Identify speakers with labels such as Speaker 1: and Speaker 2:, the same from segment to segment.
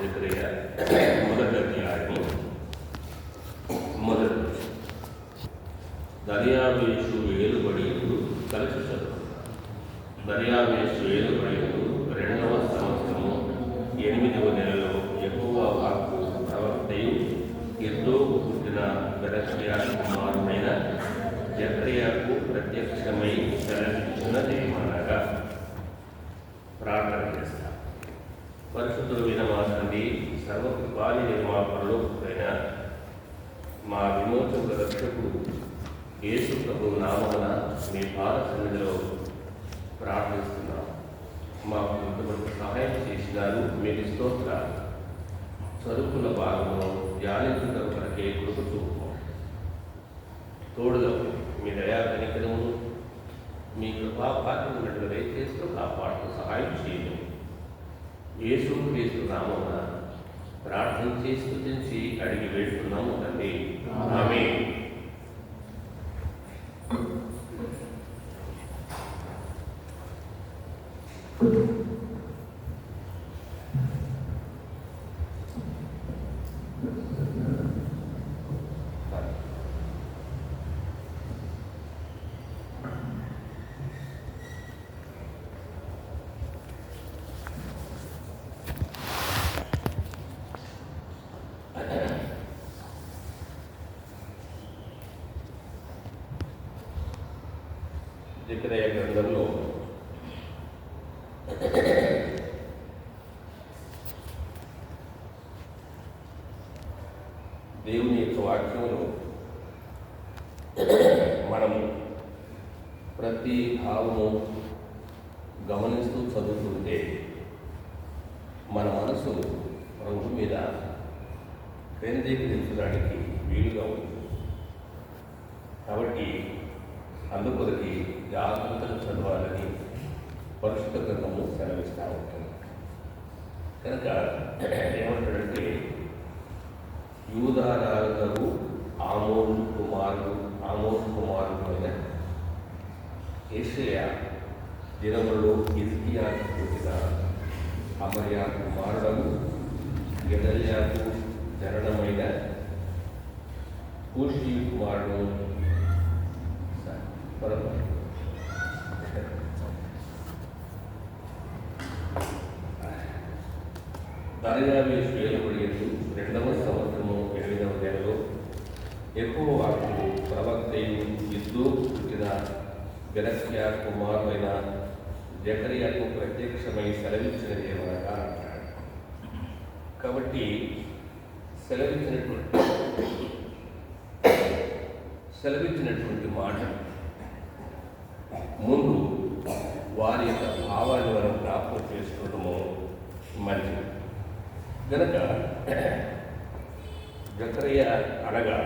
Speaker 1: జకర్యా మొదటి అధ్యాయము మొదటి దర్యావేషు ఏలుబడియుడు కలిసి చదువు. దర్యావేషు ఏలుబడియుడు 2వ సంవత్సరము 8వ నెలలో యెహోవా వాక్కు ప్రవక్తయు ఎద్దోకు పుట్టిన బెరక్యా కుమారుడైన జకర్యాకు ప్రత్యక్షమై సెలవిచ్చినదేమనగా, ప్రార్థన చేస్తాం. పరిశుద్ధుడు వినమాసండి, సర్వకృపాని నిర్మాపంలో అయిన మా విమోచకుల రక్షకుడు యేసు ప్రభు నామమున మీ పాద సన్నిధిలో ప్రార్థిస్తున్నాం. మాకు ఇంతవరకు సహాయం చేసినారు, మీకు స్తోత్రాలు. చదువుకున్న భాగంలో ధ్యానించడం కొరకే కృప చూపు తోడుగా మీ దయా కనికరమును మీ కృపాపాత్ర ఉన్నట్లు దయచేస్తూ కాపాడుతూ సహాయం చేయండి. యేసు క్రీస్తు నామమున ప్రార్థించి స్తుతించి అడిగి వేడుతున్నాము తండ్రి, ఆమేన్. జకర్యా గ్రంథంలో దేవుని యొక్క వాక్యంలో మనం ప్రతి భావము గమనిస్తూ చదువుతుంటే మన మనసు ప్రభు మీద కేంద్రీకరించడానికి వీలుగా ఉంది. కాబట్టి అందుకొరకి జాగ్రత్తగా చదవాలని పరిశుద్ధ గ్రంథము సెలవిస్తూ ఉంటుంది. కనుక ఏమంటాడంటే, యూదారాజు ఆమోను కుమారుడు అయిన యేషయా దినములలో హిజ్కియాకు పుట్టిన అమర్యా కుమారుడు గెదల్యాకు జననమైన కూషీ కుమారుడు దర్యావేషు ఏలుబడియుడు 2వ సంవత్సరము 8వ నెలలో యెహోవా వాక్కు ప్రవక్తయు ఎద్దోకు పుట్టిన బెరక్యా కుమారుడైన జకర్యాకు ప్రత్యక్షమై సెలవిచ్చినదేమనగా అంటాడు. కాబట్టి సెలవిచ్చినటువంటి మాట ముందు వారి యొక్క భావాన్ని మనం జ్ఞాపకం చేసుకోవడము మంచిది. కనుక జకర్యా అనగా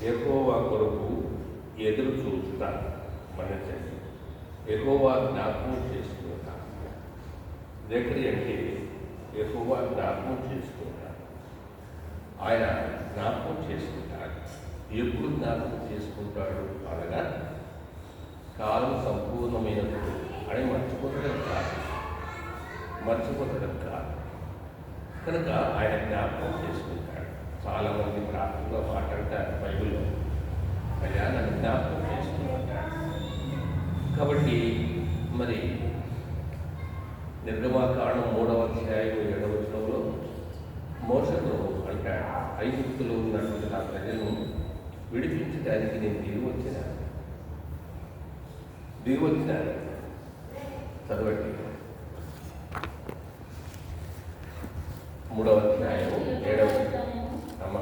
Speaker 1: యెహోవా కొరకు ఎదురు చూస్తా, మన్నించండి, యెహోవా జ్ఞాపకం చేసుకుంటా. జకర్యా అంటే యెహోవా జ్ఞాపకం చేసుకుంటా. ఆయన జ్ఞాపకం చేసుకుంటాడు. ఎప్పుడు జ్ఞాపకం చేసుకుంటాడు అనగా, కాలం సంపూర్ణమైనప్పుడు అని మర్చిపోతడం కాదు. కనుక ఆయన జ్ఞాపకం చేసుకుంటాడు. చాలామంది ప్రార్థనలో మాట్లాడతారు బైబిల్లో, అయ్యా నన్ను జ్ఞాపకం చేసుకుంటాడు. కాబట్టి మరి నిర్గమాకాండం 3వ అధ్యాయం 7వ వచనంలో మోషేతో అంటాడు, ఐగుప్తులో ఉన్నటువంటి నా ప్రజలను విడిపించడానికి నేను దిగి వచ్చినాను. చదవండి. 3వ అధ్యాయం 7వ వచనం. అమ్మా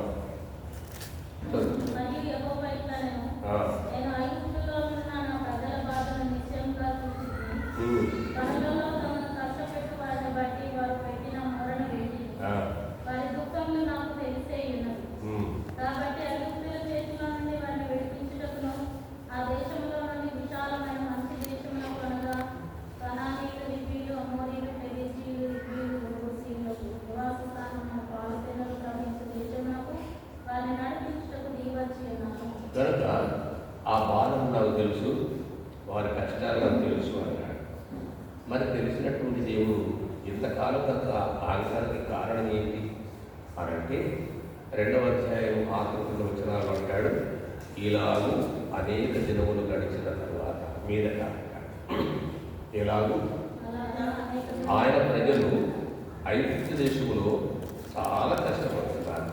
Speaker 1: కనుక ఆ బాధం నాకు తెలుసు, వారి కష్టాలు నాకు తెలుసు అన్నాడు. మరి తెలిసినటువంటి దేవుడు ఇంతకాలం కనుక ఆగడానికి కారణం ఏంటి అని అంటే 2వ అధ్యాయం 6 వచనాలు అంటాడు, ఇలాగూ అనేక దినములు గడిచిన తరువాత మీదట ఎలాగూ ఆయన ప్రజలు ఐగుప్తు దేశంలో చాలా కష్టపడుతున్నారు,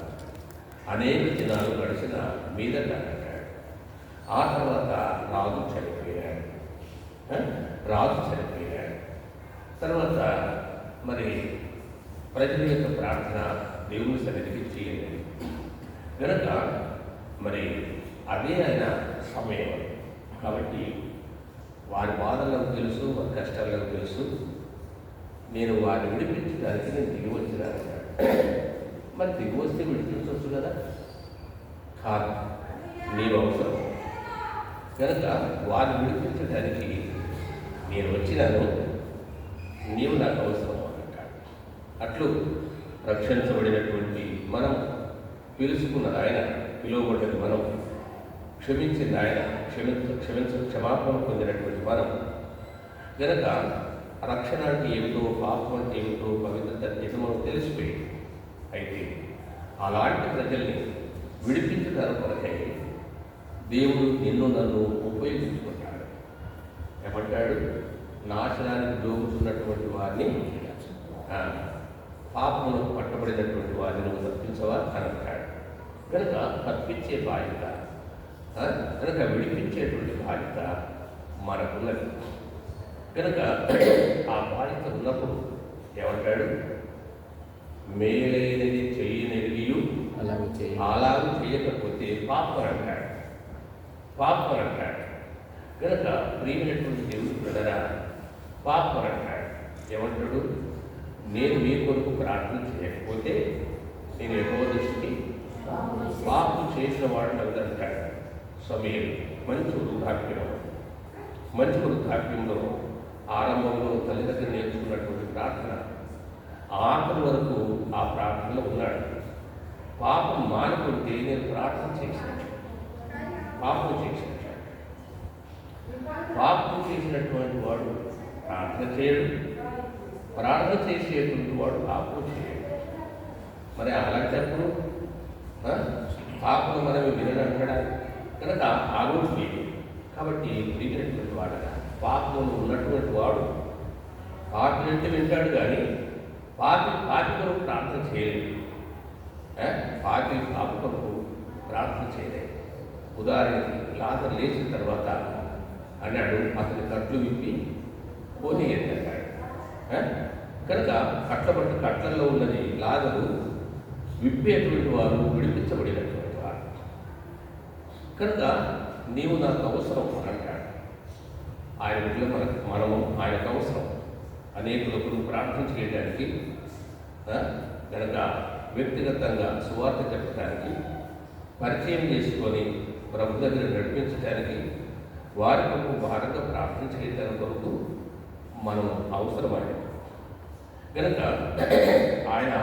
Speaker 1: అనేక దినాలు గడిచిన మీదట అంటాడు. ఆ తర్వాత రాజు చనిపోయాడు. తర్వాత మరి ప్రజల యొక్క ప్రార్థన దేవుని సన్నిధికి చేయలేదు కనుక మరి అదే ఆయన సమయం. కాబట్టి వారి బాధలకు తెలుసు, వారి కష్టాలకు తెలుసు. నేను వారిని విడిపించడానికి నేను దిగి వచ్చినాను. మరి దిగి వస్తే విడిపించవచ్చు కదా? కాదు, నీవు అవసరం కనుక వారిని విడిపించడానికి నేను వచ్చినాను, నీవు నాకు అవసరం అంటాడు. అట్లు రక్షించబడినటువంటి మనం, పిలుచుకున్నది ఆయన, పిలువబడ్డది మనం, క్షమించింది ఆయన, క్షమాపణ పొందినటువంటి మనం కనుక రక్షణ అంటే ఏమిటో, పాపం అంటే ఏమిటో, పవిత్రత అంటే ఏమిటో మనకు తెలిసిపోయింది. అయితే అలాంటి ప్రజల్ని విడిపించడానికి కొరకై దేవుడు నిన్ను నన్ను ఉపయోగించుకుంటాడు. ఏమంటాడు? నాశనానికి జోగుతున్నటువంటి వారిని, పాపములకు పట్టబడినటువంటి వారిని నువ్వు తప్పించవా అని అంటాడు. కనుక తప్పించే బాధ్యత, కనుక విడిపించేటువంటి బాధ్యత మనకున్నది. కనుక ఆ బాధ్యత ఉన్నప్పుడు ఏమంటాడు? మేలైనది చేయనెరిగియు అలాగూ చేయకపోతే పాపం అంటాడు. కనుక ప్రియమైనటువంటి దేవుడు ప్రజరా, పాపం అంటాడు. ఏమంటాడు? నేను మీ కొరకు ప్రార్థన చేయకపోతే నేను యెహోవా దృష్టికి పాపం చేసిన వాడిని అంటాడు. సమయం మంచి వృద్ధాప్యంలో ఆరంభంలో తల్లి దగ్గర నేర్చుకున్నటువంటి ప్రార్థన ఆఖరి వరకు ఆ ప్రార్థనలో ఉన్నాడు. పాపం మానుకుంటే నేను ప్రార్థన చేసినట్టు, పాపం చేసినటువంటి వాడు ప్రార్థన చేయడు, ప్రార్థన చేసేటువంటి వాడు పాపం చేయడు. మరి అలాంటప్పుడు పాపం మనమే వినడంటాడా? కనుక ఆలోచన లేదు. కాబట్టి విరిగినటువంటి వాడు, పాపంలో ఉన్నటువంటి వాడు పాపినంటే వింటాడు కానీ పాపి కొరకు ప్రార్థన చేయలేదు. పాపి కొరకు ప్రార్థన చేయలేదు. ఉదాహరణకి లాజరు లేచిన తర్వాత అన్నాడు, అతని కట్లు విప్పి పోనీ అన్నాడు. కనుక కట్లలో ఉన్నది లాజరు విప్పేటువంటి వారు, విడిపించబడినటువంటి వారు. కనుక నీవు నాకు అవసరం అని అంటాడు. ఆయన బిడ్డలు మనము ఆయనకు అవసరం. అనేకులకు ప్రార్థన చేయడానికి, కనుక వ్యక్తిగతంగా సువార్త చెప్పడానికి, పరిచయం చేసుకొని ప్రభు దగ్గర నడిపించడానికి, వారి కొరకు భారంగా ప్రార్థన చేయడానికి కొరకు మనం అవసరమైనది. కనుక ఆయన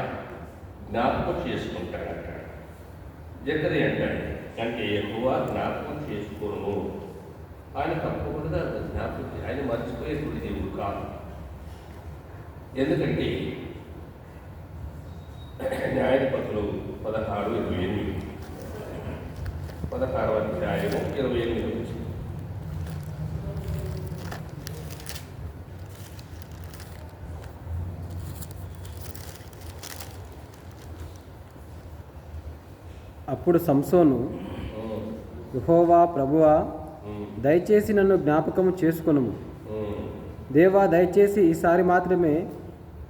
Speaker 1: జ్ఞాపకం చేసుకుంటాడు అంటాడు. జకరియా అంటాడు, అంటే యెహోవా జ్ఞాపకం చేసుకోను. ఆయన తప్పకుండా జ్ఞాపకం, ఆయన మర్చిపోయేటువంటి దేవుడు కాదు. ఎందుకంటే న్యాయాధిపతులు 16:28, 16వ అధ్యాయము 28 నుంచి.
Speaker 2: అప్పుడు సంసోను, యెహోవా ప్రభువా, దయచేసి నన్ను జ్ఞాపకము చేసుకొనుము. దేవా, దయచేసి ఈసారి మాత్రమే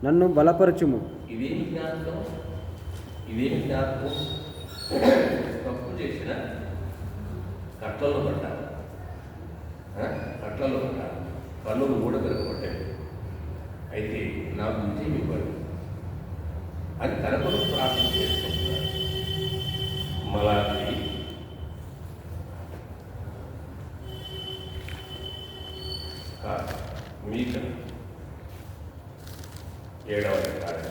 Speaker 2: నన్ను బలపరచుము.
Speaker 1: ఇదేమి జ్ఞాపకం? తప్పు చేసిన కట్లలో పడ్డాను, కన్నులు ఊడగలగబడ్డాయి. అయితే నాకు విజయం ఇవ్వండి అని తన కొరకు ప్రార్థన చేసుకుంటున్నాడు. మలాకి మీక 7వ అధ్యాయం.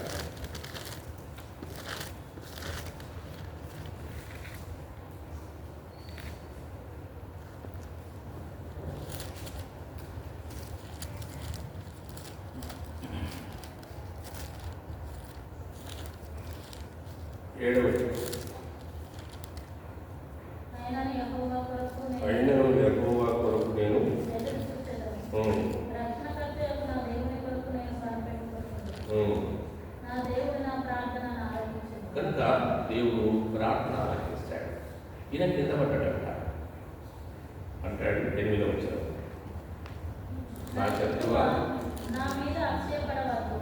Speaker 1: 7వ వచనం.
Speaker 3: ఆయనను యెహోవా కొరకు
Speaker 1: అయినను యెహోవా కొరకు నేను
Speaker 3: రక్షణకర్తయగు నా దేవుని కొరకు నేను కనిపెట్టుకుంటున్నాను. నా దేవుడు నా ప్రార్థనను ఆలకించును.
Speaker 1: కనుక దేవుడు ప్రార్థన ఆలకిస్తాడు. ఈయన కింద పడ్డాడంట అంటాడు 8వ వచనం. నా శత్రువా
Speaker 3: నా మీద అతిశయపడవద్దు.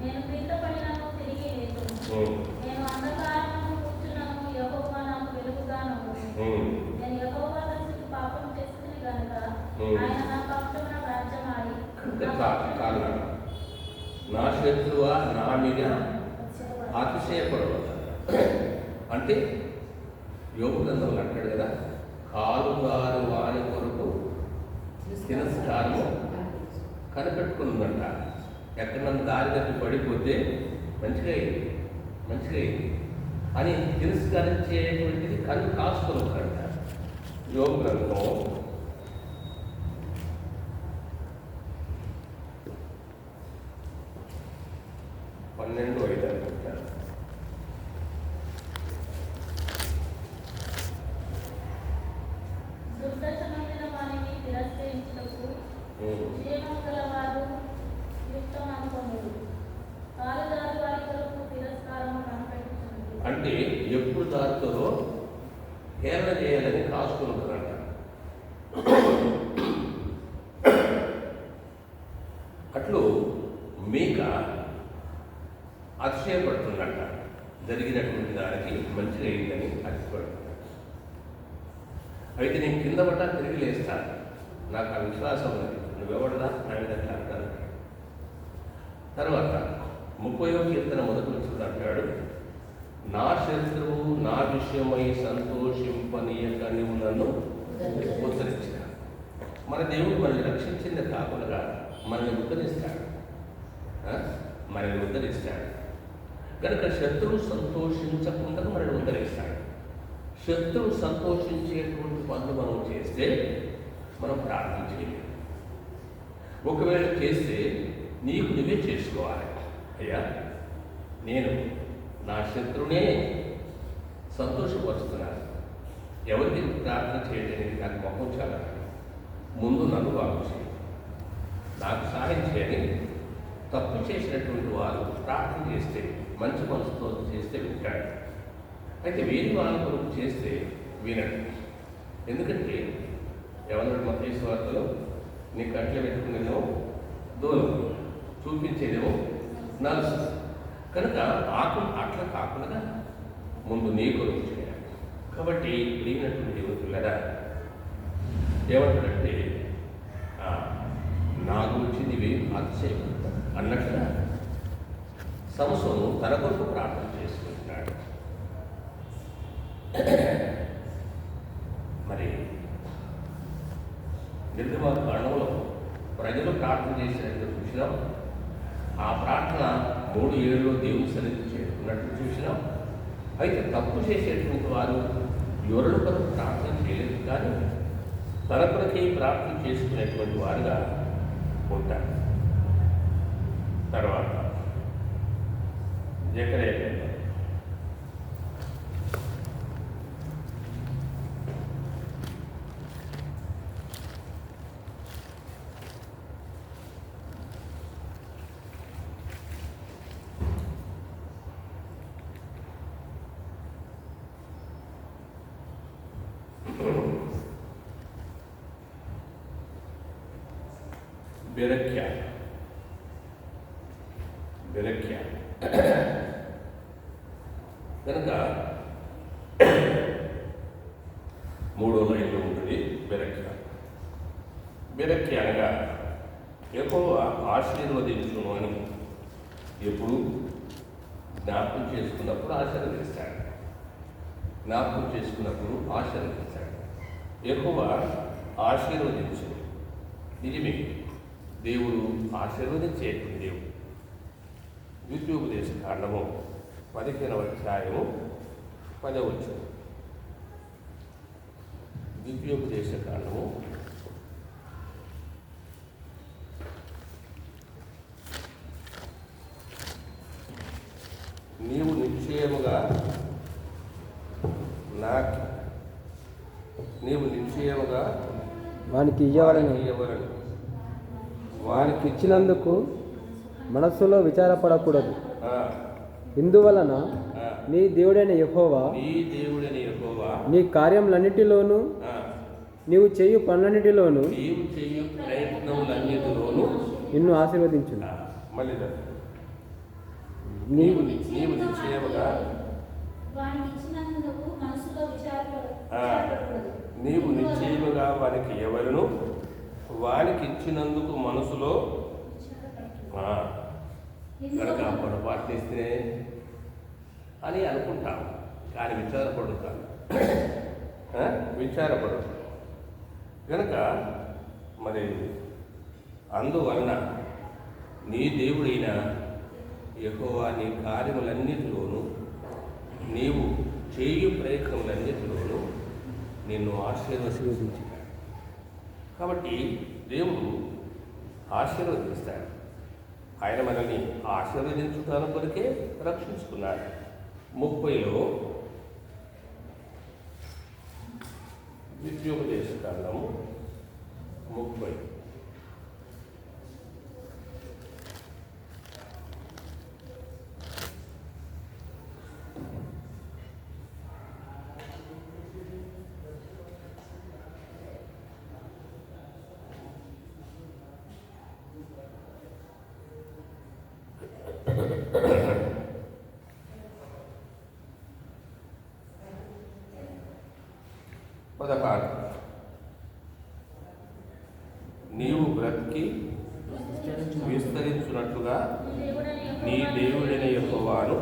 Speaker 3: నేను క్రింద పడినను తిరిగి లేతును. నేను అంధకారమును కూర్చున్నను, యెహోవా నాకు వెలుగుగాను. నేను యెహోవా దృష్టికి పాపం చేస్తుంది గనుక ఆయన నా పక్షమున రాజ్యమాడి
Speaker 1: కారణం నా శత్రువా నా మీద అతిశయపడవద్దు. అంటే యోగు గ్రంథంలో అంటాడు కదా, కాలుగారు వాని కొరకు తిరస్కారము కనిపెట్టుకుందంట. ఎక్కడన్నా దారి తప్పి పడిపోతే మంచిగా అయింది అని తిరస్కరించేటువంటిది కన్ను కాసుకున్నాడంట. యోగ గ్రంథం 12:5 అనుకుంటారు.
Speaker 3: దుర్దశనమైన వారిని తిరస్కరించుటకు క్షేమం గలవారు యుక్తం అనుకొనుడు. కాలుదారి వారి కొరకు తిరస్కారము కనిపెట్టుచున్నది.
Speaker 1: అంటే ఎప్పుడు దారుతారో హేళన చేయాలని కాసుకుంటారంట. అట్లు మీక అతిశయపడుతుందంట. జరిగినటువంటి దానికి మంచిగా అయిందని అతిశయపడుతున్నాడు. అయితే నేను కింద పడ్డా తిరిగి లేస్తాను, నాకు ఆ విశ్వాసం ఉన్నది. నువ్వెవడదా నా మీద అట్లా అంటారు. తర్వాత 30వ కీర్తన మొదటి వచ్చింది అంటాడు, నా శత్రువు నా విషయమై సంతోషింపనీయక నీవు నన్ను ఉద్ధరించిన. మన దేవుడు మనల్ని రక్షించింది కాకుండా మనల్ని ఉద్ధరిస్తాడు. కనుక శత్రువు సంతోషించకుండా మనల్ని ఉద్ధరిస్తాడు. శత్రువు సంతోషించేటువంటి పనులు మనం చేస్తే మనం ప్రార్థన చేయలేము. ఒకవేళ చేస్తే నీకు నువ్వే చేసుకోవాలి. అయ్యా, నేను నా శత్రువునే సంతోషపరుస్తున్నాను, ఎవరికి ప్రార్థన చేయడానికి నాకు మొహం చాలా, ముందు నన్ను బాగు చేయి, నాకు సహాయం చేయని. తప్పు చేసినటువంటి వారు ప్రార్థన చేస్తే, మంచి మనసుతో చేస్తే వింటాడు. అయితే వేరే వాళ్ళ కొరకు చేస్తే వినడు. ఎందుకంటే ఎవరన్నా మత్తయి సువార్తలో నీ కంట్లో పెట్టుకునేదేమో దూరం, చూపించేదేమో నలుసు. కనుక అట్లా కాకుండా ముందు నీ కొరకు చేయాలి. కాబట్టి లేనటువంటి యువతులరా ఏమంటాడంటే, నా గురించి నీవే అతిశయం అన్నట్లుగా సంసోను తన కొరకు ప్రార్థన చేసుకుంటున్నాడు. మరి నిర్గమకాండంలో ప్రజలు ప్రార్థన చేసినట్టు చూసినాం. ఆ ప్రార్థన 3:7 దేవుని సన్నిధి చేరుకున్నట్టు చూసినాం. అయితే తప్పు చేసేటువంటి వారు ఎవరి కొరకు ప్రార్థన చేయలేదు, కానీ తన కొరకే ప్రార్థన చేసుకునేటువంటి వారుగా ఉంటారు. తర్వాత జకర్యా బెరక్యా కనుక 3వ లైన్లో ఉంటుంది బెరక్యా అనగా యెహోవా ఆశీర్వదించును అని ఎప్పుడు జ్ఞాపకం చేసుకున్నప్పుడు ఆశీర్వదిస్తాడు. యెహోవా ఆశీర్వదించును. నిజమే, దేవుడు ఆశీర్వదించే దేవుడు. ద్వితీయోపదేశ కాండము 15వ అధ్యాయము 10వ వచనం. ద్వితీయోపదేశ కాండము 'నీవు నిశ్చయముగా
Speaker 2: వానికి ఇయ్యవలెను. వానికి ఇచ్చినందుకు మనస్సులో విచారపడకూడదు. ఇందువలన నీ దేవుడైన యెహోవా నీ కార్యములన్నిటిలోనూ నీవు చేయు పనులన్నిటిలోనూ నిన్ను ఆశీర్వదించును.
Speaker 1: నీవు నిశ్చయముగా నీవు నిశ్చయముగా వానికి ఎవరును వానికి ఇచ్చినందుకు మనసులో కనుక పొరపాటునిస్తే అని అనుకుంటాం, కానీ విచారపడుతాను విచారపడు కనుక మరి అందువలన నీ దేవుడైన యెహోవా నీ కార్యములన్నిటిలోనూ నీవు చేయు ప్రయత్నములన్నిటిలోనూ నిన్ను ఆశీర్వదించాడు. కాబట్టి దేవుడు ఆశీర్వదిస్తాడు. ఆయన మనల్ని ఆశీర్వదించుతాను కొరకే రక్షించుకున్నాడు. 30లో ద్వితీయోపదేశ కాండము 30 16 నీవు బ్రతికి విస్తరించున్నట్లుగా నీ దేవుడైన యెహోవాను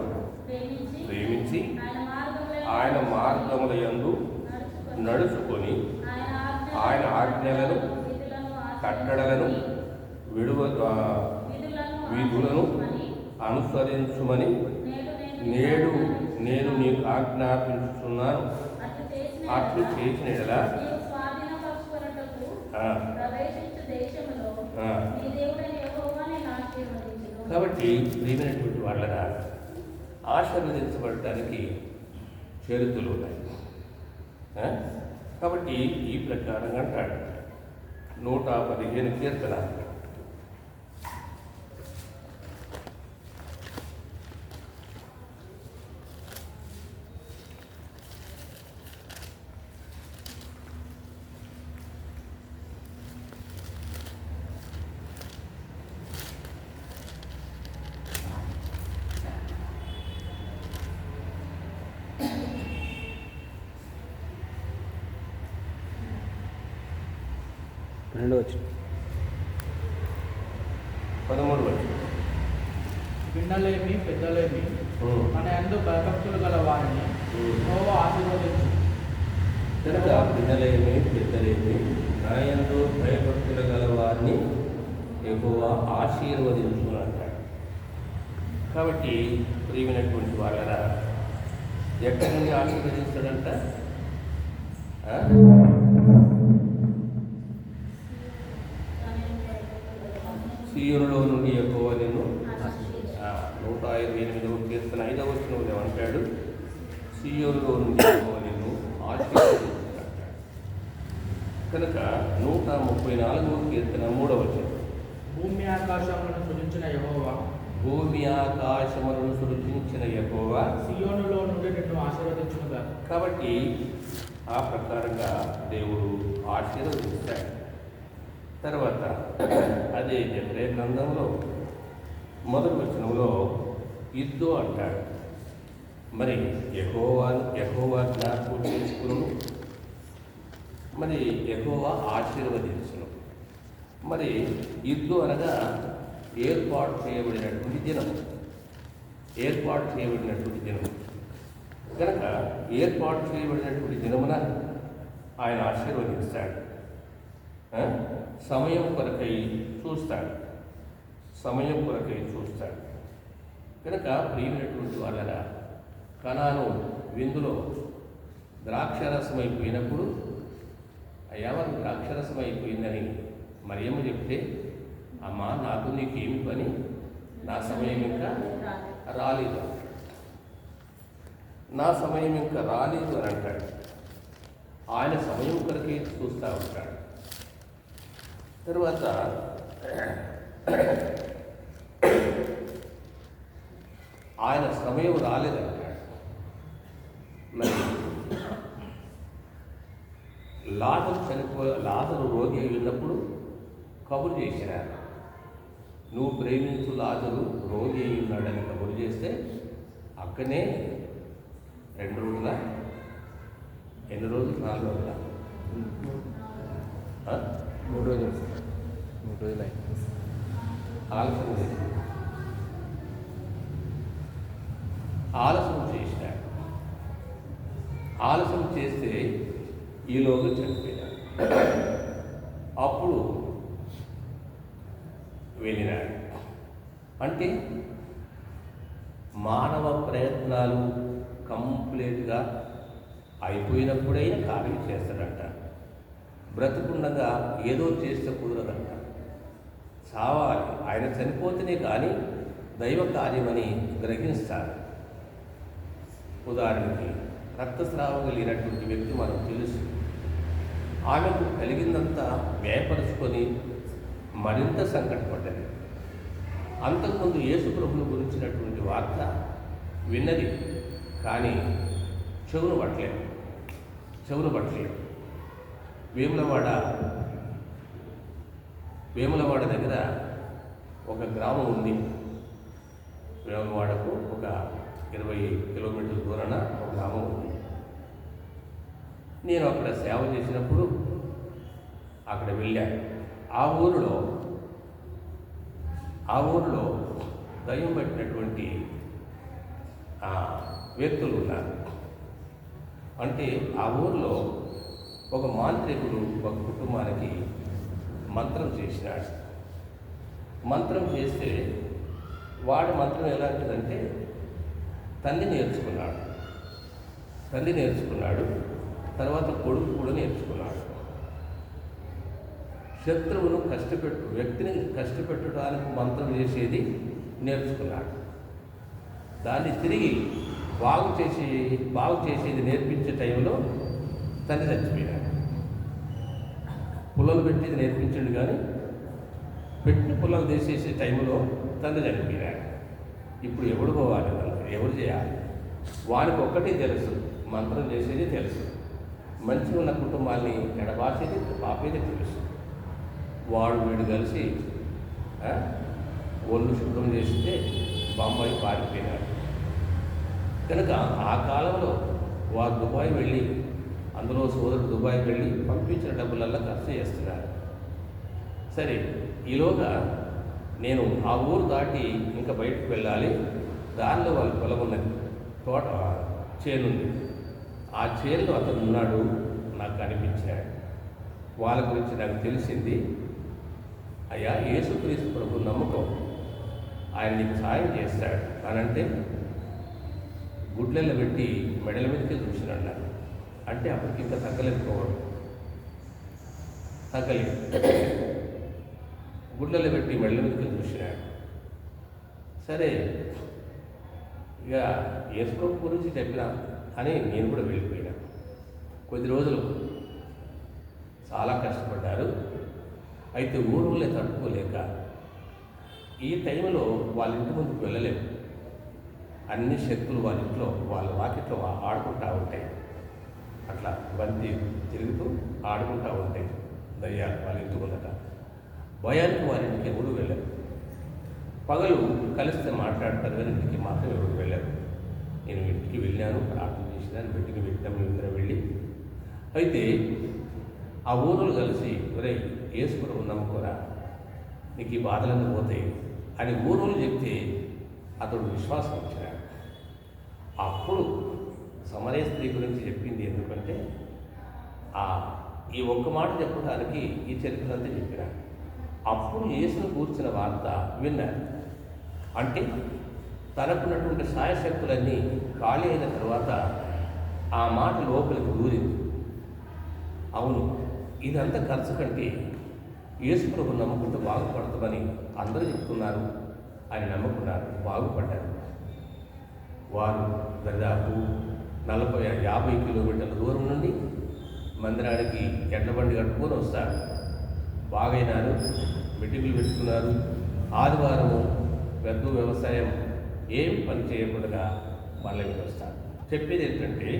Speaker 1: ప్రేమించి ఆయన మార్గముల యందు నడుచుకొని ఆయన ఆజ్ఞలను కట్టడలను విధులను అనుసరించుమని నేడు నేను నీకు ఆజ్ఞాపించుతున్నాను. అట్లు చేసిన యెడల కాబట్టి ప్రియమైనటువంటి వాళ్ళరా ఆశీర్వదించబడటానికి షరతులు ఉన్నాయి. కాబట్టి ఈ ప్రకారంగా అంటాడు 115 కీర్తన.
Speaker 2: వచ్చిన
Speaker 1: 13
Speaker 4: పిన్నలేమి పెద్దలేమి మన యందు భయభక్తులు గల వారిని యెహోవా ఆశీర్వదించు.
Speaker 1: కనుక పిన్నలేమి పెద్దలేమి నా యందు భయభక్తులు గల వారిని యెహోవా ఆశీర్వదించు అంటాడు. కాబట్టి ప్రియమైనటువంటి వాళ్ళరా ఎక్కడి నుండి ఆశీర్వదించాడంట? సీయోనులో నుండి యెహోవా నిన్ను 128వ కీర్తన 5వ వచనంలో ఏమంటాడు? సీయోనులో నుండి యెహోవా నిన్ను ఆశీర్వదించాడు. కనుక 134వ కీర్తన 3వ వచనం
Speaker 4: భూమి ఆకాశములను సృజించిన యెహోవా
Speaker 1: సీయోనులో
Speaker 4: నుండి నిన్ను ఆశీర్వదించునుగా.
Speaker 1: కాబట్టి ఆ ప్రకారంగా దేవుడు ఆశీర్వదిస్తాడు. తర్వాత అదే జెఫ్రెయా గ్రంథంలో 1వ వచనంలో ఇద్దు అంటాడు. మరి యెహోవా జ్ఞాపకం చేసుకును, మరి యెహోవా ఆశీర్వదించును. మరి ఇద్దు అనగా ఏర్పాటు చేయబడినటువంటి దినము, ఏర్పాటు చేయబడినటువంటి దినము. కనుక ఏర్పాటు చేయబడినటువంటి దినమున ఆయన ఆశీర్వదిస్తాడు. సమయం కొరకై చూస్తాడు, సమయం కొరకై చూస్తాడు. కనుక ప్రియమైనటువంటి వాళ్ళ కనాను విందులో ద్రాక్షరసం అయిపోయినప్పుడు అయ్యా వారు ద్రాక్షరసం అయిపోయిందని మరియమ్మ చెప్తే, అమ్మా నాకు నీకేమి పని, నా సమయం ఇంకా రాలేదు, నా సమయం ఇంకా రాలేదు అని అంటాడు. ఆయన సమయం కొరకే చూస్తూ ఉంటాడు. తర్వాత ఆయన సమయం రాలేదంటాడు. మరి లాజరు రోగి అయి ఉన్నప్పుడు కబురు చేసినారు. నువ్వు ప్రేమించు లాజరు రోగి అయి ఉన్నాడని కబురు చేస్తే అక్కనే 2 రోజుల, ఎన్ని రోజులు, 4 రోజుల,
Speaker 2: 3 రోజులు, 3 రోజులు అయింది.
Speaker 1: ఆలస్యం చేసినాడు. ఆలస్యం చేస్తే ఈలోగా చనిపోయినాడు. అప్పుడు వెళ్ళినాడు. అంటే మానవ ప్రయత్నాలు కంప్లీట్గా అయిపోయినప్పుడైనా కార్యం చేస్తాడంట. బ్రతుకుండగా ఏదో చేస్తే కుదరదంట. చావాలి, ఆయన చనిపోతేనే కానీ దైవ కార్యమని గ్రహిస్తారు. ఉదాహరణకి రక్తస్రావం కలిగినటువంటి వ్యక్తి మనకు తెలుసు. ఆమెకు కలిగిందంతా వ్యయపరుచుకొని మరింత సంకటపడ్డది. అంతకుముందు యేసు ప్రభువుని గురించినటువంటి వార్త విన్నది, కానీ చెవును పట్టలేదు. వేములవాడ దగ్గర ఒక గ్రామం ఉంది. వేములవాడకు ఒక 20 కిలోమీటర్ల దూరాన ఒక గ్రామం ఉంది. నేను అక్కడ సేవ చేసినప్పుడు అక్కడ వెళ్ళాను. ఆ ఊరిలో దయ్యం పట్టినటువంటి వ్యక్తులు ఉన్నారు. అంటే ఆ ఊరిలో ఒక మాంత్రికుడు ఒక కుటుంబానికి మంత్రం చేసినాడు. మంత్రం చేస్తే వాడి మంత్రం ఎలాంటిదంటే తల్లి నేర్చుకున్నాడు, తర్వాత కొడుకు కూడా నేర్చుకున్నాడు. శత్రువును వ్యక్తిని కష్టపెట్టడానికి మంత్రం చేసేది నేర్చుకున్నాడు. దాన్ని తిరిగి బాగు చేసేది నేర్పించే టైంలో తండ్రి చచ్చిపోయినాడు. పుల్లలు పెట్టేది నేర్పించండు, కానీ పెట్టి పుల్లలు తీసేసే టైంలో తండ్రి చనిపోయినాడు. ఇప్పుడు ఎవడు పోవాలి, ఎవరు చేయాలి? వారికి ఒక్కటే తెలుసు, మంత్రం చేసేది తెలుసు. మంచిగా ఉన్న కుటుంబాన్ని ఎడబాసేది పాపేది తెలుసు. వీడు కలిసి ఒళ్ళు శుభ్రం చేస్తే బాంబాయి పారిపోయినాడు. కనుక ఆ కాలంలో వారు దుబాయ్ వెళ్ళి, అందులో సోదరుడు దుబాయ్ వెళ్ళి పంపించిన డబ్బులల్లా ఖర్చు చేస్తున్నారు. సరే, ఈలోగా నేను ఆ ఊరు దాటి ఇంకా బయటకు వెళ్ళాలి. దానిలో వాళ్ళ పొలం ఉన్నది, చేనుంది. ఆ చేనులో అతను ఉన్నాడు, నాకు కనిపించాడు. వాళ్ళ గురించి నాకు తెలిసింది. అయ్యా, యేసుక్రీస్తు ప్రభు నమ్మకం, ఆయన నీకు సాయం చేస్తాడు అని అంటే గుడ్లెల్లో పెట్టి మెడల మీదకి చూసినాడు. అంటే అప్పటికి ఇంకా తగ్గలేదు. గుడ్లలో పెట్టి మెడల మీదకి చూసినాడు. సరే, ఇక యేసు ప్రభు గురించి చెప్పినా అని నేను కూడా వెళ్ళిపోయినా. కొద్ది రోజులు చాలా కష్టపడ్డారు. అయితే ఊరులే తట్టుకోలేక ఈ టైంలో వాళ్ళ ఇంటి ముందుకు వెళ్ళలేము. అన్ని శక్తులు వాళ్ళ వాకిట్లో ఆడుకుంటూ ఉంటాయి. అట్లా బంతి తిరుగుతూ ఆడుకుంటూ ఉంటాయి దయ్యాలు వాళ్ళ ఇంటి ముందట. భయానికి వారి ఇంటికి ఎవరు వెళ్ళారు. పగలు కలిస్తే మాట్లాడతారు, కానీ ఇంటికి మాత్రం ఎవరు వెళ్ళారు. నేను ఇంటికి వెళ్ళాను, ప్రార్థన చేసినాను, ఇంటికి పెట్టాము, ఇద్దరు వెళ్ళి. అయితే ఆ ఊరులు కలిసి, ఒరే యేసు ప్రభు నమ్ముకోరా, నీకు ఈ బాధలన్నీ పోతాయి అని ఊరులు చెప్తే అతడు విశ్వాసం వచ్చినాడు. అప్పుడు సమరయ స్త్రీ గురించి చెప్పింది ఎందుకంటే ఈ ఒక్క మాట చెప్పడానికి ఈ చరిత్ర అంతా చెప్పినాడు. అప్పుడు యేసును కూర్చిన వార్త విన్నారు. అంటే తనకున్నటువంటి సాయశక్తులన్నీ ఖాళీ అయిన తర్వాత ఆ మాట లోపలికి దూరింది. అవును, ఇదంతా ఖర్చు కంటే యేసు ప్రభు నమ్ముకుంటూ బాగుపడతామని అందరూ చెప్తున్నారు అని నమ్ముకున్నారు, బాగుపడ్డారు. వారు దాదాపు 40-50 కిలోమీటర్ల దూరం నుండి మందిరానికి ఎడ్ల బండి కట్టుకొని వస్తారు. బాగైనారు, మీటింగులు పెట్టుకున్నారు, ఆదివారము పెద్ద వ్యవసాయం ఏం పని చేయకుండా మళ్ళీ వస్తారు. చెప్పేది ఏంటంటే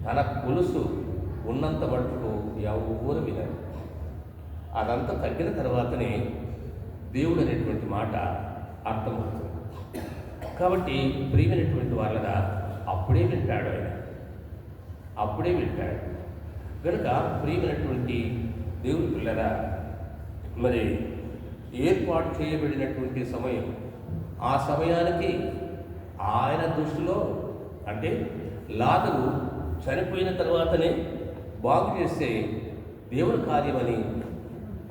Speaker 1: తన పులుసు ఉన్నంత మటుకు ఎవరు వినరు. అదంతా తగ్గిన తర్వాతనే దేవుడు అనేటువంటి మాట అర్థమవుతుంది. కాబట్టి ప్రియమైనటువంటి వాళ్ళగా అప్పుడే వింటాడు ఆయన, అప్పుడే వింటాడు. కనుక ప్రియమైనటువంటి దేవుని పిల్లరా, మరి ఏర్పాటు చేయబడినటువంటి సమయం, ఆ సమయానికి ఆయన దృష్టిలో అంటే లాజరు చనిపోయిన తర్వాతనే బాగు చేస్తే దేవుని కార్యమని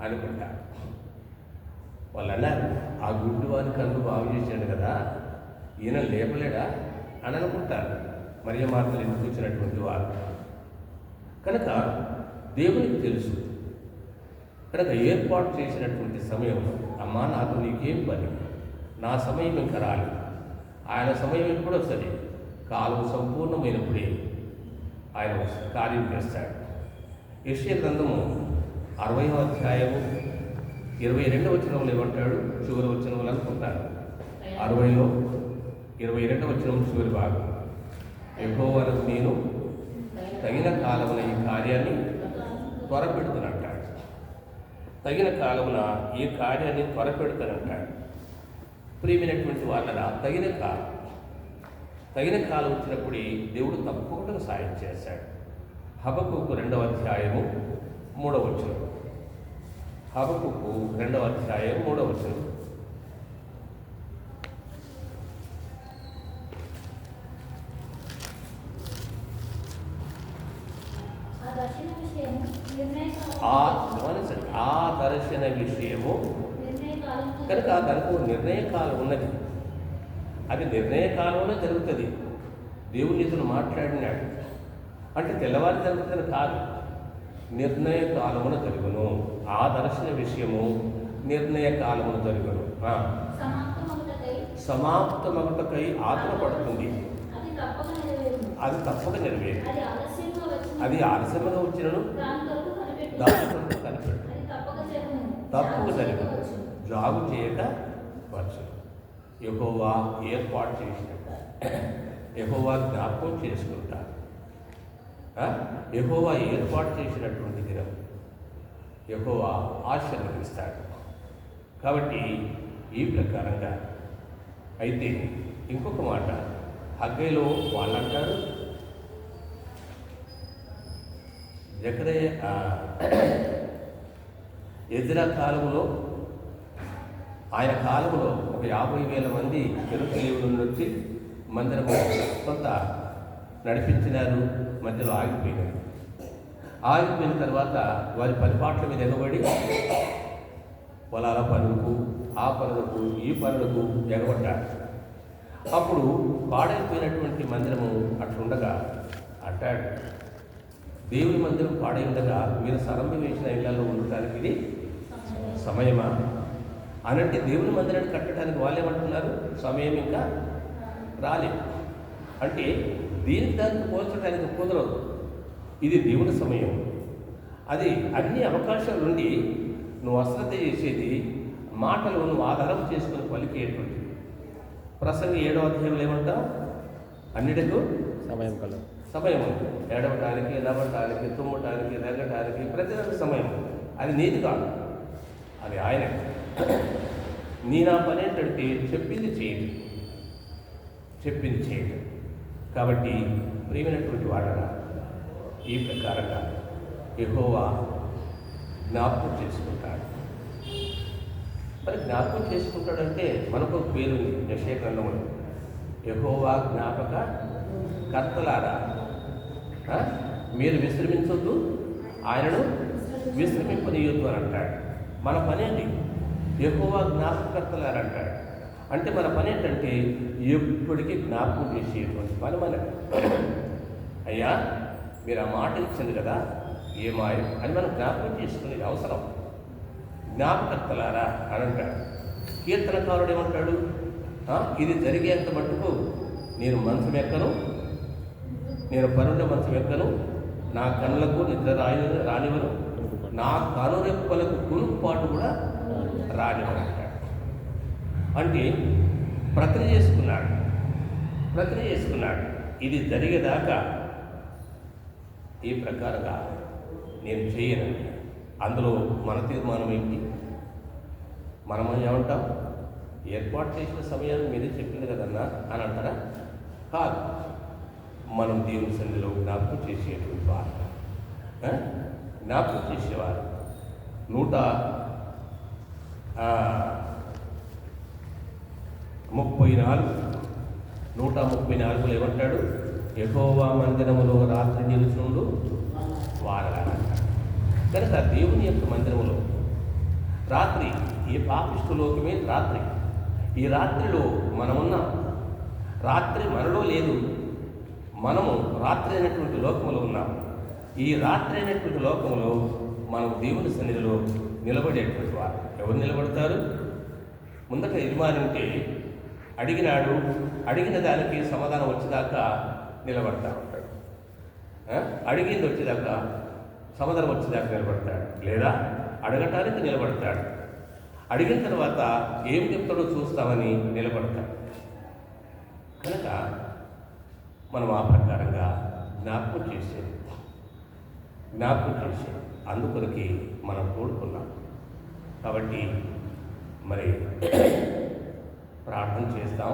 Speaker 1: అనుకుంటారు. వాళ్ళు అన్నారు, ఆ గుడ్డు వారి కళ్ళు బాగు చేశాడు కదా, ఈయన లేపలేడా అని అనుకుంటారు మరియ మార్తలు ఎందుకు వచ్చినటువంటి వారు. కనుక దేవునికి తెలుసు. కనుక ఏర్పాటు చేసినటువంటి సమయం, అమ్మా నాతో నీకేం పని, నా సమయం ఇంకా రాలి, ఆయన సమయం ఎప్పుడు వస్తుంది, కాలం సంపూర్ణమైనప్పుడే ఆయన కార్యం చేస్తాడు. యెషయా గ్రంథము 60వ అధ్యాయము 22వ వచనంలో ఏమంటాడు, చివరి వచనంలో అనుకుంటాను, 60లో 22వ వచనం చివరి భాగం, యెహోవాను నేను తగిన కాలమున ఈ కార్యాన్ని త్వరపెడుతానంటాడు. తగిన కాలమున ఈ కార్యాన్ని త్వరపెడతానంటాడు. ప్రియమైనటువంటి వాళ్ళరా, తగిన కాలం వచ్చినప్పుడు దేవుడు తప్పకుండా సాయం చేశాడు. హబక్కుకు 2వ అధ్యాయము 3వ వచనం, హబక్కుకు 2వ అధ్యాయం 3వ వచనం. ఆ దర్శన విషయము కనుక దానికి నిర్ణయ కాలం ఉన్నది. అది నిర్ణయ కాలంలో జరుగుతుంది. దేవుడు నీతో మాట్లాడినాడు అంటే తెల్లవారి జరుగుతుంది కాదు, నిర్ణయ కాలమున జరుగును. ఆ దర్శన విషయము నిర్ణయ కాలమున జరుగును. సమాప్తమగుటకై ఆత్మ పడుతుంది, అది తప్పక నెరవేరు. అది ఆలస్యంగా వచ్చినను దాని కొరకు కనిపెడు, తప్పుగా జరగదు, జాగు చేయక వచ్చు. యెహోవా ఏర్పాటు చేసినట్టు యెహోవా జ్ఞాపకం చేసుకుంటారు. యెహోవా ఏర్పాటు చేసినటువంటి దినం యెహోవా ఆశీర్వదిస్తాడు. కాబట్టి ఈ ప్రకారంగా అయితే ఇంకొక మాట హగ్గైలో వాళ్ళంటారు, ఎజ్రా కాలంలో ఆయన కాలంలో ఒక 50,000 మంది యెరూషలేము నుండి వచ్చి మందిరము కొంత నడిపించినారు. మధ్యలో ఆగిపోయినారు. ఆగిపోయిన తర్వాత వారి పరిపాట్ల మీద ఎగబడి పొలాల పనులకు, ఆ పనులకు, ఈ పనులకు ఎగబడ్డారు. అప్పుడు పాడైపోయినటువంటి మందిరము అట్లుండగా అంటాడు, దేవుని మందిరం పాడై ఉండగా మీరు సరంభి వేసిన ఇళ్లలో ఉండటానికి ఇది సమయమా అనంటే దేవుని మందిరాన్ని కట్టడానికి వాళ్ళేమంటున్నారు, సమయం ఇంకా రాలేదు. అంటే దీనికి దానికి పోల్చడానికి కుదరదు. ఇది దేవుని సమయం. అది అన్ని అవకాశాలు ఉండి నువ్వు అశ్రద్ధ చేసేది మాటలు నువ్వు ఆధారం చేసుకుని పలికేటువంటి. ప్రసంగి 7వ అధ్యాయంలో ఏమంటావు, అన్నిటికూ
Speaker 2: సమయం కలదు,
Speaker 1: సమయం ఉంది. ఏడవటానికి, నవ్వటానికి, తుమ్మటానికి, రెగటానికి ప్రతిదానికి సమయం. అది నీది కాదు, అది ఆయన. నీ నా పని ఏంటంటే చెప్పింది చేయదు, చెప్పింది చేయదు. కాబట్టి ప్రియమైనటువంటి వాళ్ళగా ఈ ప్రకారంగా యెహోవా జ్ఞాపకం చేసుకుంటాడు. మరి జ్ఞాపకం చేసుకుంటాడంటే మనకు పేరు యెషయా గ్రంథంలో, యెహోవా జ్ఞాపక కర్తలారా మీరు విశ్రమించొద్దు, ఆయనను విశ్రమింపనీయొద్దు అని అంటాడు. మన పని ఏంటి, యెహోవా జ్ఞాపకర్తలారా అంటాడు. అంటే మన పని ఏంటంటే ఎప్పటికీ జ్ఞాపకం చేసేటువంటి పని మనకి. అయ్యా మీరు ఆ మాట ఇచ్చింది కదా, ఏమాయం అని మనం జ్ఞాపకం చేసుకునేది అవసరం. జ్ఞాపకర్తలారా అని అంటాడు. కీర్తనకారుడు ఏమంటాడు, ఇది జరిగేంత మట్టుకు నేను మంచం ఎక్కను, నేను పరుండ మంచం ఎక్కను, నా కళ్ళకు నిద్ర రానివను, నా కనురెప్పలకు కునుకుపాటు కూడా రానివ్వనంటాడు. అంటే ప్రక్రియ చేసుకున్నాడు. ఇది జరిగేదాకా ఈ ప్రకారంగా నేను చేయనండి. అందులో మన తీర్మానం ఏంటి? మనం ఏమంటాం? ఏర్పాటు చేసిన సమయాన్ని మీరే చెప్పింది కదన్నా అని అంటారా? కాదు, మనం దేవుని సన్నిధిలో జ్ఞాపకం చేసేటువంటి వారు, జ్ఞాపకం చేసేవారు. 134 ఏమంటాడు? యెహోవా మందిరములో రాత్రి నిలుచుండు వారలారా. కనుక దేవుని యొక్క మందిరములో రాత్రి, ఈ పాపిష్టు లోకమే రాత్రి. ఈ రాత్రిలో మనమున్నాం. రాత్రి మనలో లేదు, మనము రాత్రి అయినటువంటి లోకములో ఉన్నాం. ఈ రాత్రి అయినటువంటి లోకములో మనం దేవుని సన్నిధిలో నిలబడేటువంటి వారు. ఎవరు నిలబడతారు? ముందట యజమాని ఉంటే అడిగిన దానికి సమాధానం వచ్చేదాకా నిలబడతా ఉంటాడు. అడిగింది వచ్చేదాకా, సమాధానం వచ్చేదాకా నిలబడతాడు, లేదా అడగటానికి నిలబడతాడు. అడిగిన తర్వాత ఏం చెప్తాడో చూస్తామని నిలబడతాడు. కనుక మనం ఆ ప్రకారంగా జ్ఞాపకం చేసేది అందుకొరకి మనం కోరుకున్నాం. కాబట్టి మరి ప్రార్థన చేస్తాం.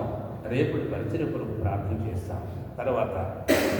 Speaker 1: రేపటి పరిచర్య కొరకు ప్రార్థన చేస్తాం. తర్వాత